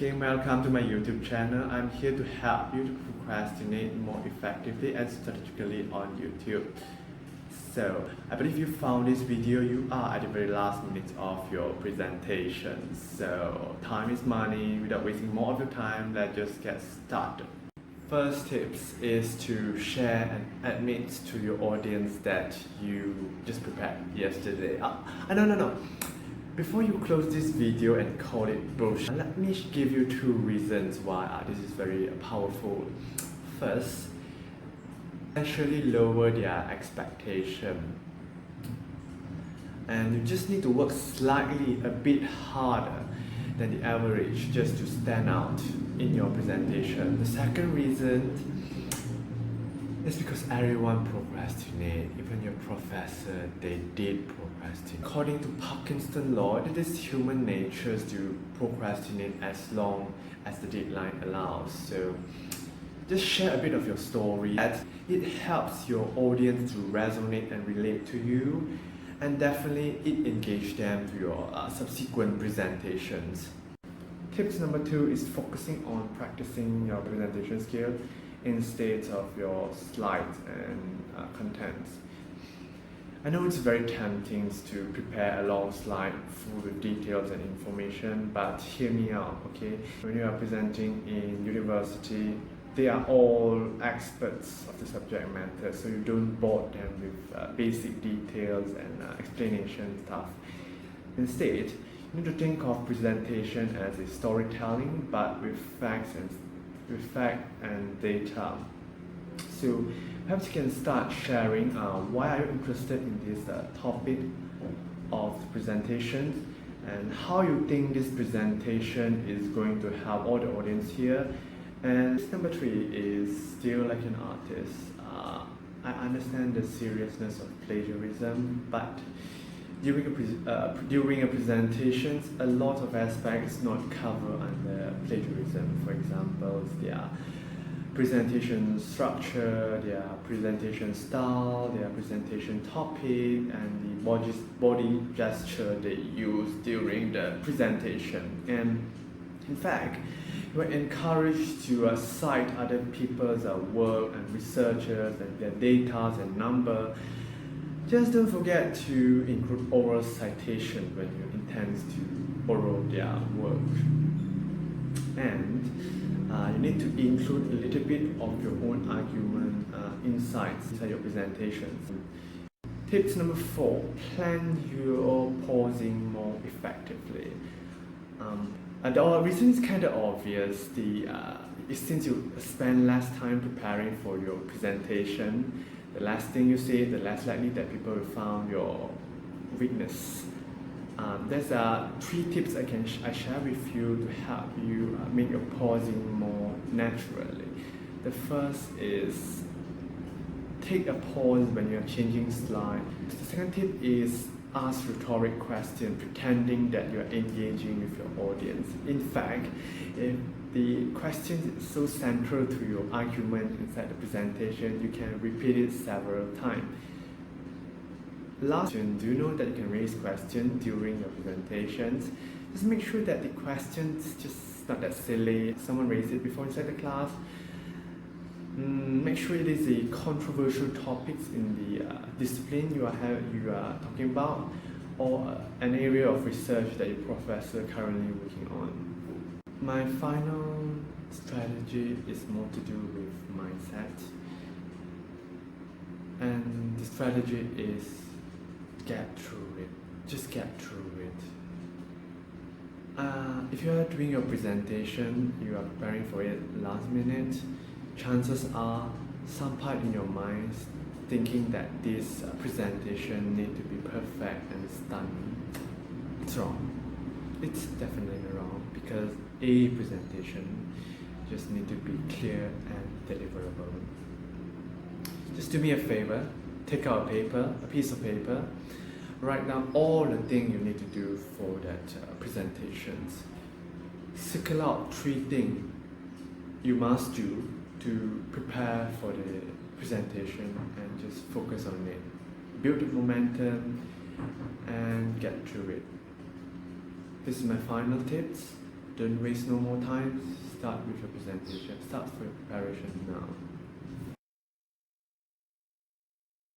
speaking. Welcome to my YouTube channel. I'm here to help you to procrastinate more effectively and strategically on YouTube. So, I believe you found this video, you are at the very last minute of your presentation. So, time is money. Without wasting more of your time, let's just get started. First tips is to share and admit to your audience that you just prepared yesterday. No. Before you close this video and call it bullshit, let me give you two reasons why this is very powerful. First, actually lower their expectation. And you just need to work slightly a bit harder than the average just to stand out in your presentation. The second reason is because everyone procrastinates. Even your professor, they did procrastinate. According to Parkinson's law, it is human nature to procrastinate as long as the deadline allows. So just share a bit of your story. It helps your audience to resonate and relate to you, and definitely it engages them to your subsequent presentations. Tips number 2 is focusing on practicing your presentation skill instead of your slides and contents. I know it's very tempting to prepare a long slide full with details and information, but hear me out, okay? When you are presenting in university, they are all experts of the subject matter, so you don't bore them with basic details and explanation stuff. Instead, you need to think of presentation as a storytelling, but with facts and data. So perhaps you can start sharing why are you interested in this topic of the presentation and how you think this presentation is going to help all the audience here. And number 3 is still like an artist. I understand the seriousness of plagiarism, but during a presentation, a lot of aspects not covered under plagiarism. For example, their presentation structure, their presentation style, their presentation topic, and the body gesture they use during the presentation. And in fact, you are encouraged to cite other people's work and researchers and their data and number. Just don't forget to include oral citation when you intend to borrow their work. And you need to include a little bit of your own argument insights inside your presentations. Tips number 4, plan your pausing more effectively. The reason is kind of obvious. Since you spend less time preparing for your presentation, the last thing you say, the less likely that people will find your weakness. There's 3 tips I share with you to help you make your pausing more naturally. The first is take a pause when you're changing slide. The second tip is ask rhetoric questions, pretending that you're engaging with your audience. In fact, if the question is so central to your argument inside the presentation, you can repeat it several times. Last, do you know that you can raise questions during your presentations? Just make sure that the questions just not that silly. Someone raised it before inside the class. Make sure it is a controversial topics in the discipline you are talking about, or an area of research that your professor currently working on. My final strategy is more to do with mindset, and the strategy is get through it. Just get through it. If you are doing your presentation, you are preparing for it last minute, chances are some part in your mind thinking that this presentation need to be perfect and stunning. It's wrong. It's definitely wrong, because a presentation just need to be clear and deliverable. Just do me a favor, take out a piece of paper, write down all the things you need to do for that presentations. Circle out 3 things you must do to prepare for the presentation and just focus on it. Build the momentum and get through it. This is my final tips. Don't waste no more time. Start with your presentation. Start for your preparation now.